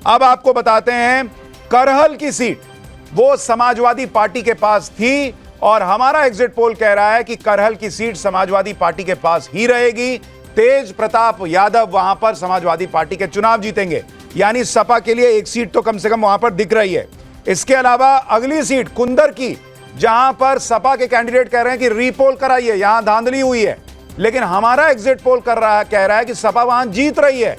अब आपको बताते हैं, करहल की सीट वो समाजवादी पार्टी के पास थी और हमारा एग्जिट पोल कह रहा है कि करहल की सीट समाजवादी पार्टी के पास ही रहेगी। तेज प्रताप यादव वहां पर समाजवादी पार्टी के चुनाव जीतेंगे, यानी सपा के लिए एक सीट तो कम से कम वहां पर दिख रही है। इसके अलावा अगली सीट कुंदर की, जहां पर सपा के कैंडिडेट कह रहे हैं कि रीपोल कराइए, यहां धांधली हुई है, लेकिन हमारा एग्जिट पोल कह रहा है कि सपा वहां जीत रही है।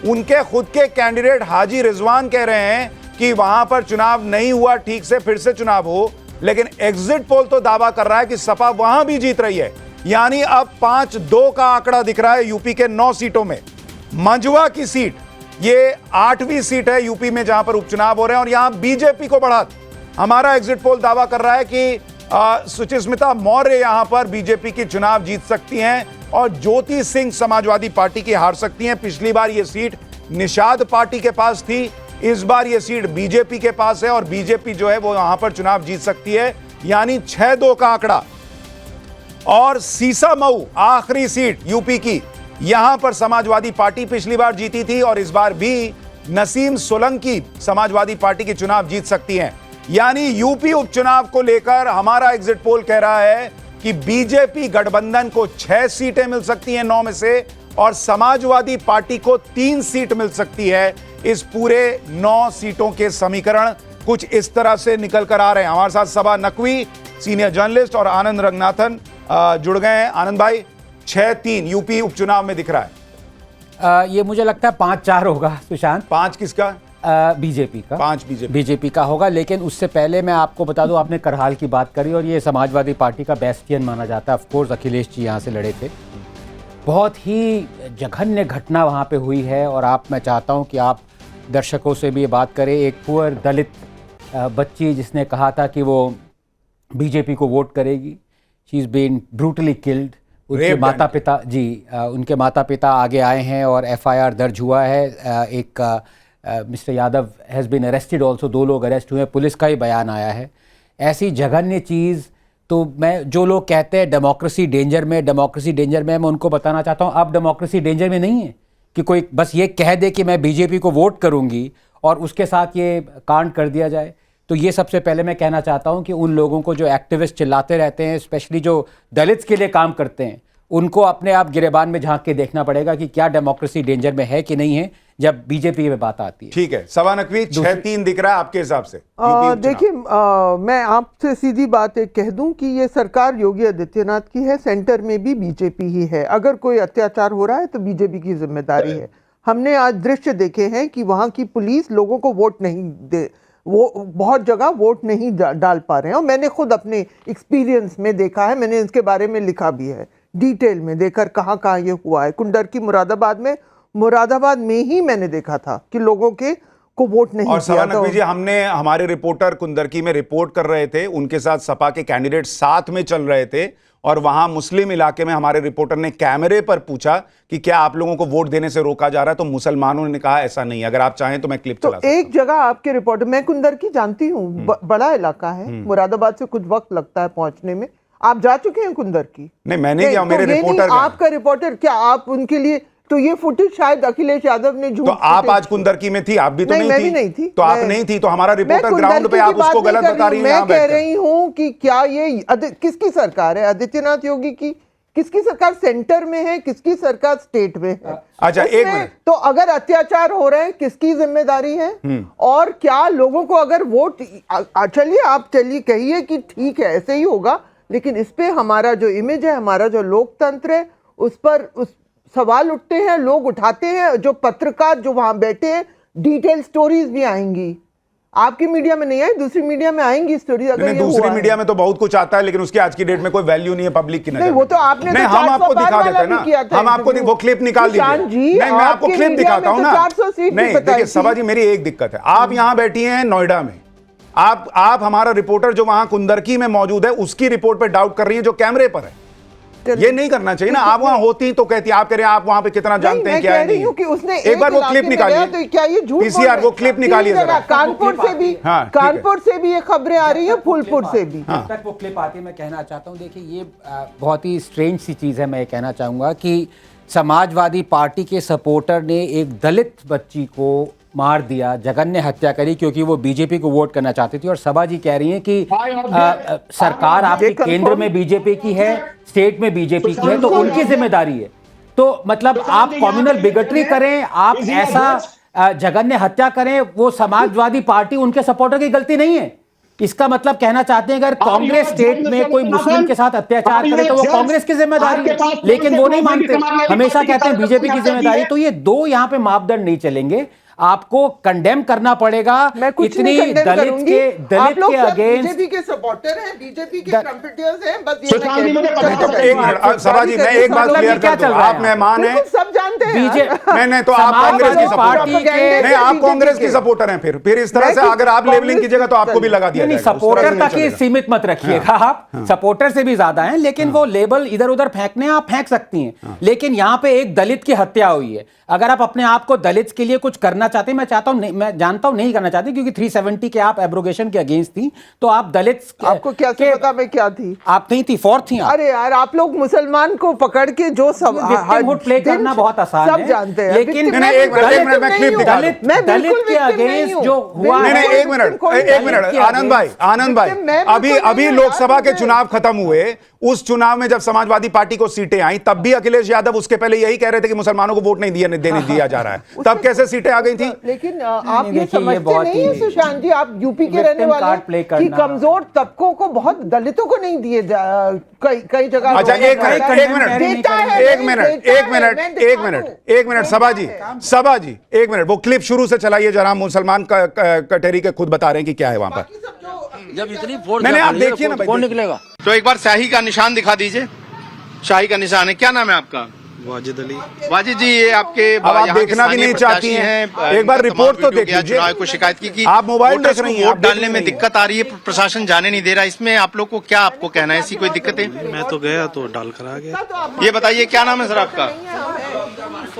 उनके खुद के कैंडिडेट हाजी रिजवान कह रहे हैं कि वहां पर चुनाव नहीं हुआ ठीक से, फिर से चुनाव हो, लेकिन एग्जिट पोल तो दावा कर रहा है कि सपा वहां भी जीत रही है। यानी अब 5-2 का आंकड़ा दिख रहा है यूपी के 9 सीटों में। मंझवा की सीट ये 8वीं सीट है यूपी में जहां पर उपचुनाव हो रहे हैं और यहां बीजेपी को बढ़त। हमारा एग्जिट पोल दावा कर रहा है कि सुचिस्मिता मौर्य यहां पर बीजेपी की चुनाव जीत सकती हैं और ज्योति सिंह समाजवादी पार्टी की हार सकती हैं। पिछली बार यह सीट निषाद पार्टी के पास थी, इस बार यह सीट बीजेपी के पास है और बीजेपी जो है वो यहां पर चुनाव जीत सकती है, यानी 6-2 का आंकड़ा। और सीसामऊ आखिरी सीट यूपी की, यहां पर समाजवादी पार्टी पिछली बार जीती थी और इस बार भी नसीम सोलंकी समाजवादी पार्टी की चुनाव जीत सकती हैं। यानी यूपी उपचुनाव को लेकर हमारा एग्जिट पोल कह रहा है कि बीजेपी गठबंधन को 6 सीटें मिल सकती हैं 9 में से और समाजवादी पार्टी को 3 सीट मिल सकती है। इस पूरे 9 सीटों के समीकरण कुछ इस तरह से निकल कर आ रहे हैं। हमारे साथ सबा नकवी सीनियर जर्नलिस्ट और आनंद रंगनाथन जुड़ गए हैं। आनंद भाई, 6-3 यूपी उपचुनाव में दिख रहा है। ये मुझे लगता है 5-4 होगा सुशांत। 5 किसका? बीजेपी का। 5 बीजेपी का होगा, लेकिन उससे पहले मैं आपको बता दूं, आपने करहाल की बात करी और ये समाजवादी पार्टी का बेस्टियन माना जाता है। ऑफकोर्स अखिलेश जी यहाँ से लड़े थे। बहुत ही जघन्य घटना वहाँ पे हुई है और मैं चाहता हूँ कि आप दर्शकों से भी ये बात करें। एक पुअर दलित बच्ची जिसने कहा था कि वो बीजेपी को वोट करेगी, she is been brutally killed. उनके माता पिता उनके माता पिता आगे आए हैं और FIR दर्ज हुआ है। एक mister Yadav has been arrested also, 2 लोग अरेस्ट हुए, पुलिस का ही बयान आया है। ऐसी जघन्य चीज़, तो मैं जो लोग कहते हैं डेमोक्रेसी डेंजर में, मैं उनको बताना चाहता हूँ अब डेमोक्रेसी डेंजर में नहीं है कि कोई बस ये कह दे कि मैं बीजेपी को वोट करूँगी और उसके साथ ये कांड कर दिया जाए। तो ये सबसे पहले मैं कहना चाहता हूँ कि उन लोगों को जो एक्टिविस्ट चिल्लाते रहते हैं, स्पेशली जो दलित्स के लिए काम करते हैं, उनको अपने आप गिरेबान में झांक के देखना पड़ेगा कि क्या डेमोक्रेसी डेंजर में है कि नहीं है जब बीजेपी में बात आती है। ठीक है, सबा नकवी, 6-3 दिख रहा है आपके हिसाब से? देखिए, मैं आपसे सीधी बात एक कह दूं कि ये सरकार योगी आदित्यनाथ की है, सेंटर में भी बीजेपी ही है। अगर कोई अत्याचार हो रहा है तो बीजेपी की जिम्मेदारी है। हमने आज दृश्य देखे हैं कि वहां की पुलिस लोगों को वोट नहीं दे, वो बहुत जगह वोट नहीं डाल पा रहे हैं और मैंने खुद अपने एक्सपीरियंस में देखा है, मैंने इसके बारे में लिखा भी है, डिटेल में देखकर कहाँ ये हुआ है। कुंडर की मुरादाबाद में ही मैंने देखा था कि लोगों के को वोट नहीं और किया था। जी, हमने हमारे रिपोर्टर कुंदरकी में रिपोर्ट कर रहे थे, उनके साथ सपा के कैंडिडेट साथ में चल रहे थे और वहां मुस्लिम इलाके में हमारे रिपोर्टर ने कैमरे पर पूछा कि क्या आप लोगों को वोट देने से रोका जा रहा है, तो मुसलमानों ने कहा ऐसा नहीं। अगर आप चाहें तो मैं क्लिप चला सकता हूं। एक जगह आपके रिपोर्टर, मैं कुंदरकी जानती हूँ, बड़ा इलाका है, मुरादाबाद से कुछ वक्त लगता है पहुंचने में। आप जा चुके हैं कुंदरकी? नहीं, मैंने क्या, मेरे रिपोर्टर, आपका रिपोर्टर, क्या आप उनके लिए, तो ये फुटेज शायद अखिलेश यादव ने झूठ। तो आप आज कुंदरकी में थी? आप भी तो नहीं थी। मैं भी नहीं थी। तो आप नहीं थी तो हमारा रिपोर्टर ग्राउंड पे, आप उसको गलत बता रही हैं। मैं कह रही हूँ कि क्या ये किसकी सरकार है? आदित्यनाथ योगी की? किसकी सरकार सेंटर में है, किसकी सरकार स्टेट में है? अच्छा, एक मिनट। तो अगर अत्याचार हो रहे हैं, किसकी जिम्मेदारी है? और क्या लोगों को अगर वोट, चलिए कहिए कि ठीक है ऐसे ही होगा, लेकिन इस पे हमारा जो इमेज है, हमारा जो लोकतंत्र है, उस पर सवाल उठते हैं, लोग उठाते हैं। जो पत्रकार जो वहां बैठे हैं, डिटेल स्टोरीज भी आएंगी। आपकी मीडिया में नहीं आई, दूसरी मीडिया में आएंगी स्टोरीज। अगर दूसरी मीडिया में तो बहुत कुछ आता है, लेकिन उसकी आज की डेट में कोई वैल्यू नहीं है पब्लिक की नजर में। वो तो आपने नहीं, हम आपको दिखा देते हैं ना, हम आपको वो क्लिप निकाल दीजिए। नहीं, मैं आपको क्लिप दिखाता हूं ना। नहीं, देखिए सबा जी, मेरी एक दिक्कत है, आप यहां बैठी हैं नोएडा में, आप हमारा रिपोर्टर जो वहां कुंदरकी में मौजूद है उसकी रिपोर्ट पे डाउट कर रही है जो कैमरे पर है। ये नहीं करना चाहिए ना। आप वहां होती तो कहती, आप कह रहे हैं आप वहां पे कितना जानते हैं, क्या है नहीं। कि उसने एक बार वो क्लिप निकालिए, तो क्या ये झूठ? पीसीआर वो क्लिप निकालिए जरा। कानपुर से भी ये खबरें आ रही है, फूलपुर से भी। जब तक वो क्लिप आती है, मैं कहना चाहता हूँ, देखिए ये बहुत ही स्ट्रेंज सी चीज़ है। मैं ये कहना चाहूँगा कि समाजवादी पार्टी के सपोर्टर ने एक दलित बच्ची को मार दिया, जघन्य हत्या करी क्योंकि वो बीजेपी को वोट करना चाहती थी। और सभा जी कह रही हैं कि सरकार आपकी केंद्र में बीजेपी की है, स्टेट में बीजेपी की है, तो उनकी जिम्मेदारी है। तो मतलब आप कम्युनल बिगटरी करें, आप ऐसा जघन्य हत्या करें, वो समाजवादी पार्टी उनके सपोर्टर की गलती नहीं है। इसका मतलब कहना चाहते हैं अगर कांग्रेस स्टेट में कोई मुस्लिम के साथ अत्याचार करे तो वो कांग्रेस की जिम्मेदारी है, लेकिन वो नहीं मानते, हमेशा कहते हैं बीजेपी की जिम्मेदारी। तो ये दो यहाँ पे मापदंड नहीं चलेंगे, आपको कंडेम करना पड़ेगा। इतनी दलित के अगेंस्ट बीजेपी के सपोर्टर हैं, बीजेपी के ट्रम्पेटर्स हैं, बस ये एक मिनट सभा जी, मैं एक बात क्लियर कर दूं, आप मेहमान हैं, सब जानते हैं। बीजेपी नहीं तो आप कांग्रेस की सपोर्टर नहीं, आप कांग्रेस की सपोर्टर हैं। फिर इस तरह से अगर आप लेबलिंग कीजिएगा तो आपको भी लगा दिया जाएगा। सपोर्टर तक ही सीमित मत रखिएगा आप, सपोर्टर से भी ज्यादा हैं, लेकिन वो लेबल इधर उधर फेंकने आप फेंक सकती हैं, लेकिन यहाँ पे एक दलित की हत्या हुई है। अगर आप अपने आप को दलित के लिए कुछ करना चाहते हैं, मैं चाहता हूं, मैं जानता हूं नहीं करना चाहती, क्योंकि 370 के आप एब्रोगेशन के अगेंस्ट थी, तो आप दलित, आपको क्या पता मैं क्या थी? आप नहीं थी, फोर्थ थी आप। अरे यार, आप लोग मुसलमान को पकड़ के जो सब प्ले करना बहुत आसान सब जानते हैं, लेकिन एक मिनट मैं क्लिप दिखा दूं। दलित के अगेंस्ट जो हुआ, नहीं एक मिनट आनंद भाई, अभी लोकसभा के चुनाव खत्म हुए, उस चुनाव में जब समाजवादी पार्टी को सीटें आई, तब भी अखिलेश यादव उसके पहले यही कह रहे थे कि मुसलमानों को वोट नहीं दिया जा रहा है, तब कैसे सीटें आ गई थी? लेकिन आप ये समझते नहीं है सुशांत जी, आप यूपी के रहने वाले, कि कमजोर तबकों को, बहुत दलितों को नहीं दिए कई जगह। अच्छा एक मिनट सभा जी एक मिनट, वो क्लिप शुरू से चलाइए जरा, मुसलमान कटहरी के खुद बता रहे हैं कि क्या है वहां पर। जब इतनी फोर्स नहीं आप देखिए ना भाई, कौन निकलेगा? तो एक बार शाही का निशान दिखा दीजिए। शाही का निशान है, क्या नाम है आपका? वाजिद अली। वाजिद जी, ये आपके अब आप देखना भी नहीं चाहती हैं, एक बार रिपोर्ट तो देख लीजिए। चुनाव को शिकायत की कि आप मोबाइल देख रही हैं, वोट डालने में दिक्कत आ रही है, प्रशासन जाने नहीं दे रहा, इसमें आप लोग को क्या आपको कहना है? ऐसी कोई दिक्कत है? मैं तो गया तो डाल कर आ गया। ये बताइए क्या नाम है सर आपका?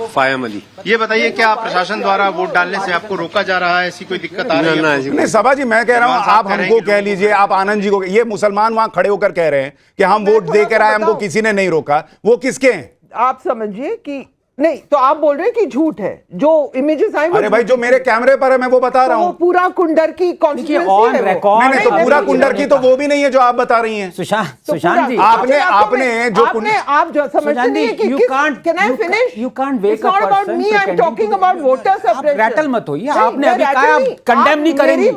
फायम अली। ये बताइए क्या प्रशासन द्वारा वोट डालने से आपको रोका जा रहा है? ऐसी कोई दिक्कत आ रही है? नहीं सभा जी, मैं कह रहा हूँ आप हमको कह लीजिए, आप आनंद जी को, ये मुसलमान वहां खड़े होकर कह रहे हैं कि हम वोट दे कर आए, हमको किसी ने नहीं रोका, वो किसके हैं? आप समझिए कि नहीं, तो आप बोल रहे हैं कि झूठ है, जो इमेजेस आई। अरे भाई, जो मेरे कैमरे पर है मैं वो बता रहा हूँ। पूरा कुंडर की ऑन रिकॉर्ड नहीं, तो पूरा कुंडर की तो वो भी नहीं है जो आप बता रही हैं। सुशांत जी, आपने जो आप जो समझते नहीं कि can I finish? You can't wake up about me, I am talking about voter suppression. Rattle मत होइए, आपने अभी कहा आप कंडेम नहीं करेंगे,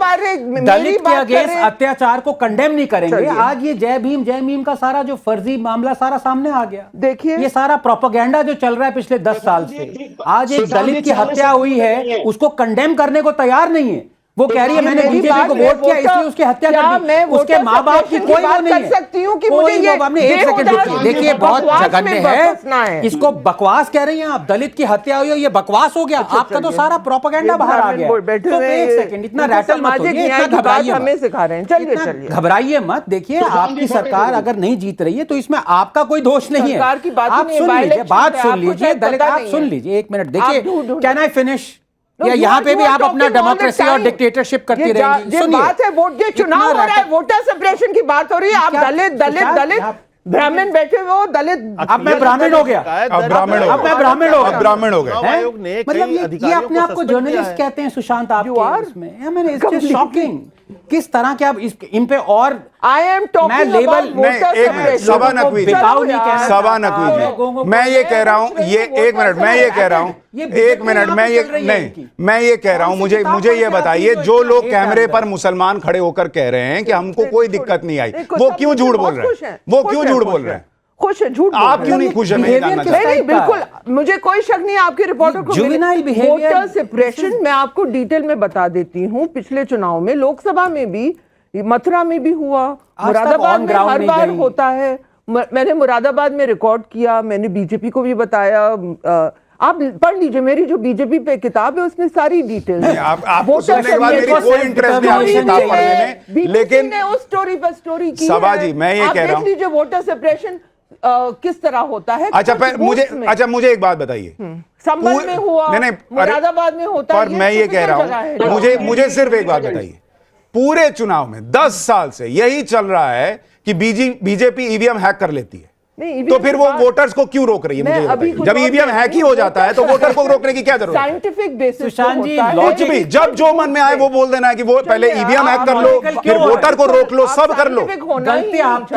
दलित के अगेंस्ट अत्याचार को कंडेम नहीं करेंगे। आज ये जय भीम का सारा जो फर्जी मामला सारा सामने आ गया। देखिए, ये सारा प्रोपेगेंडा जो चल रहा है पिछले 10 साल से, आज एक दलित की हत्या हुई है, उसको कंडेम करने को तैयार नहीं है। वो कह रही है मैंने बीजेपी को वोट किया इसलिए उसकी हत्या कर दी। उसके माँ बाप की कोई वो नहीं है। सकती हूँ कि मुझे ये एक सेकंड रुकिए, देखिए बहुत जघन्य है, इसको बकवास कह रही हैं आप। दलित की हत्या हुई है, ये बकवास हो गया। आपका तो सारा प्रोपेगेंडा बाहर आ गया। तो एक सेकंड, इतना रैटल मत होइए, इतना घबराइए मत। देखिए, आपकी सरकार अगर नहीं जीत रही है तो इसमें आपका कोई दोष नहीं है। आप सुन लीजिए, बात सुन लीजिए, दलित आप सुन लीजिए, एक मिनट। देखिए, कैन आई फिनिश? या यहाँ पे भी आप अपना डेमोक्रेसी और डिक्टेटरशिप करती रहेंगी? सुनिए, बात है वोट, ये चुनाव हो रहा है, वोटर सेपरेशन की बात हो रही है। आप दलित ब्राह्मण बैठे हुए हो, दलित। अब मैं ब्राह्मण हो गया, अब ब्राह्मण हो गए। मतलब ये अपने आप को जर्नलिस्ट कहते हैं सुशांत? आप शॉकिंग किस तरह के आप इन पे, और आई एम टॉकिंग लेबल सभा नकवी जी, मैं ये कह रहा हूँ, ये एक मिनट मैं ये कह रहा हूँ, एक मिनट मैं ये नहीं, मैं ये कह रहा हूँ, मुझे ये बताइए, जो लोग कैमरे पर मुसलमान खड़े होकर कह रहे हैं कि हमको कोई दिक्कत नहीं आई, वो क्यों झूठ बोल रहे हैं? वो क्यों झूठ बोल रहे हैं? खुश है, झूठ आप क्यों नहीं खुश है? नहीं, बिल्कुल मुझे कोई शक नहीं है आपके रिपोर्टर को। वोटर सेपरेशन मैं आपको डिटेल में बता देती हूँ। पिछले चुनाव में, लोकसभा में भी, मथुरा में भी हुआ, मुरादाबाद में हर बार होता है। मैंने मुरादाबाद में रिकॉर्ड किया, मैंने बीजेपी को भी बताया। आप पढ़ लीजिए, मेरी जो बीजेपी पे किताब है उसमें सारी डिटेल है। आपको सुनने के बाद मेरी कोई इंटरेस्ट नहीं आपकी किताब पढ़ने में, लेकिन ने उस स्टोरी पर स्टोरी की सभा जी, मैं ये कह रहा हूँ, देख लीजिए वोटर सेपरेशन किस तरह होता है। अच्छा मुझे एक बात बताइए, संभल में हुआ, मुरादाबाद में होता है, और मैं ये कह रहा हूँ, मुझे सिर्फ एक बात बताइए, पूरे चुनाव में 10 साल से यही चल रहा है कि बीजेपी ईवीएम हैक कर लेती है। नहीं, तो फिर वो EVM वोटर्स को क्यों रोक रही है? मैं मुझे ये अभी बताइए। कुछ जब और ईवीएम कह हैक रही ही हूँ, हो जाता है तो वोटर को रोकने की क्या जरूरत है? साइंटिफिक बेसिस सुशांत जी, कुछ भी जब जो मन में आए वो बोल देना है कि वो पहले ईवीएम हैक कर लो, फिर वोटर को रोक लो, सब कर लो। गलती आपकी